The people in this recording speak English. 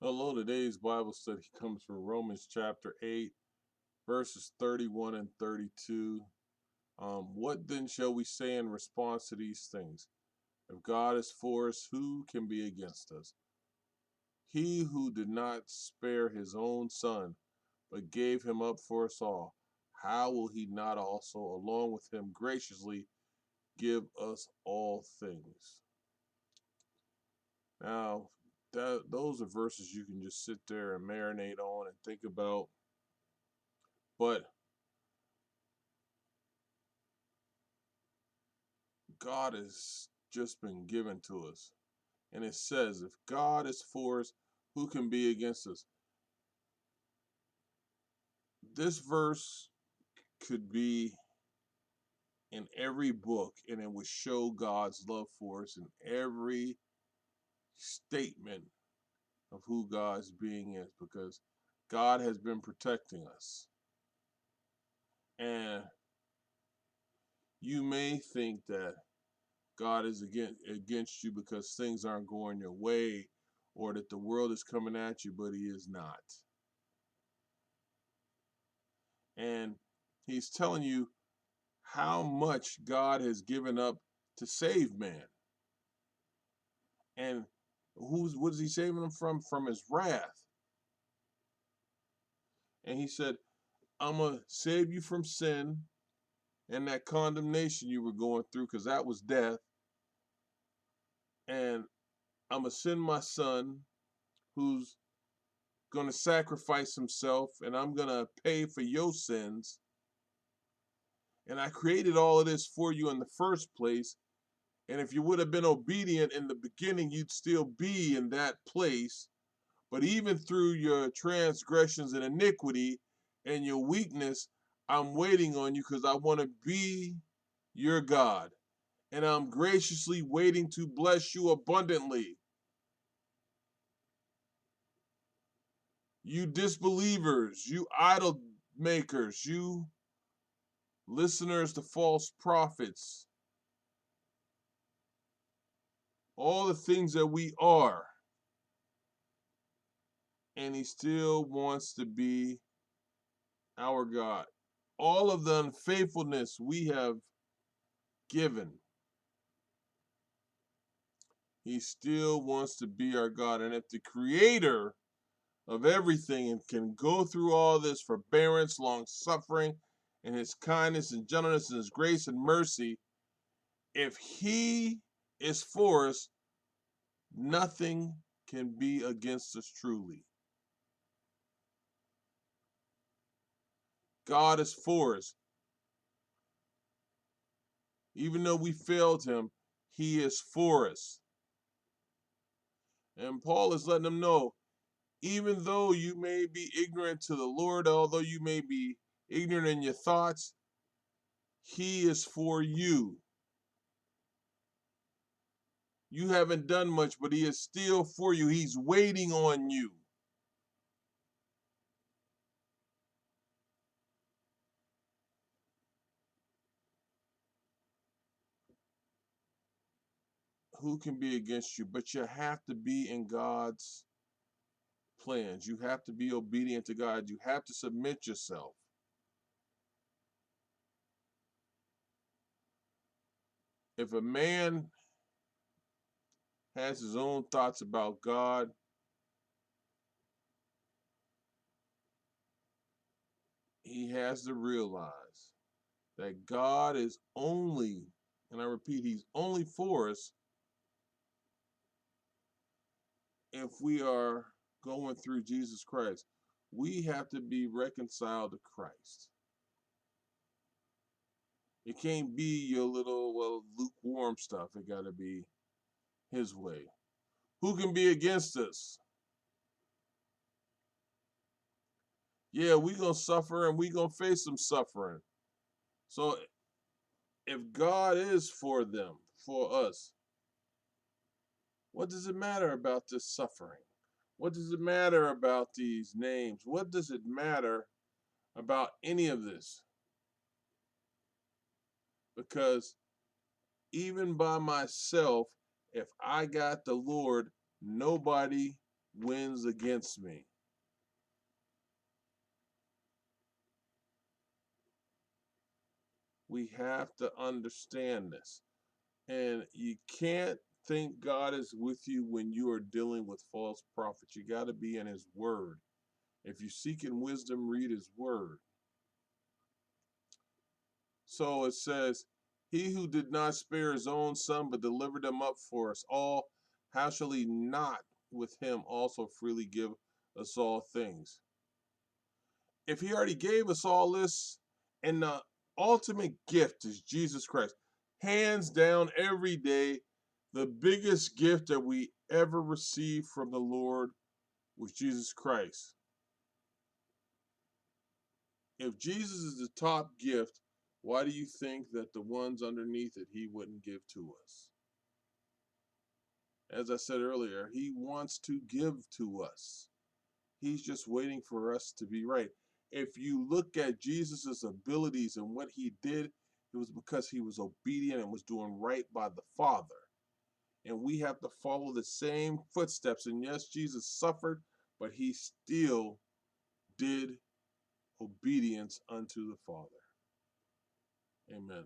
Hello, today's Bible study comes from Romans chapter 8, verses 31 and 32. What then shall we say in response to these things? If God is for us, who can be against us? He who did not spare his own son, but gave him up for us all, how will he not also, along with him, graciously give us all things? Now, those are verses you can just sit there and marinate on and think about. But God has just been given to us. And it says, if God is for us, who can be against us? This verse could be in every book, and it would show God's love for us in every statement of who God's being is, because God has been protecting us. And you may think that God is against you because things aren't going your way or that the world is coming at you, but He is not. And He's telling you how much God has given up to save man. And what is He saving them from? From His wrath. And He said, I'm going to save you from sin and that condemnation you were going through, because that was death. And I'm going to send my son who's going to sacrifice himself, and I'm going to pay for your sins. And I created all of this for you in the first place. And if you would have been obedient in the beginning, you'd still be in that place. But even through your transgressions and iniquity and your weakness, I'm waiting on you because I want to be your God. And I'm graciously waiting to bless you abundantly. You disbelievers, you idol makers, you listeners to false prophets, all the things that we are. And He still wants to be our God. All of the unfaithfulness we have given, He still wants to be our God. And if the creator of everything and can go through all this forbearance, long suffering, and His kindness and gentleness and His grace and mercy, if He is for us, nothing can be against us truly. God is for us. Even though we failed Him, He is for us. And Paul is letting them know, even though you may be ignorant to the Lord, although you may be ignorant in your thoughts, He is for you. You haven't done much, but He is still for you. He's waiting on you. Who can be against you? But you have to be in God's plans. You have to be obedient to God. You have to submit yourself. If a man has his own thoughts about God, he has to realize that God is only, and I repeat, He's only for us if we are going through Jesus Christ. We have to be reconciled to Christ. It can't be your little, well, lukewarm stuff. It got to be His way. Who can be against us? Yeah, we going to suffer and we going to face some suffering. So if God is for them, for us, what does it matter about this suffering? What does it matter about these names? What does it matter about any of this? Because even by myself, if I got the Lord, nobody wins against me. We have to understand this. And you can't think God is with you when you are dealing with false prophets. You got to be in his word. If you're seeking wisdom, read his word. So it says, he who did not spare his own son, but delivered him up for us all, how shall he not with him also freely give us all things? If he already gave us all this, and the ultimate gift is Jesus Christ, hands down every day, the biggest gift that we ever received from the Lord was Jesus Christ. If Jesus is the top gift, why do you think that the ones underneath it he wouldn't give to us? As I said earlier, he wants to give to us. He's just waiting for us to be right. If you look at Jesus's abilities and what he did, it was because he was obedient and was doing right by the Father. And we have to follow the same footsteps. And yes, Jesus suffered, but he still did obedience unto the Father. Amen.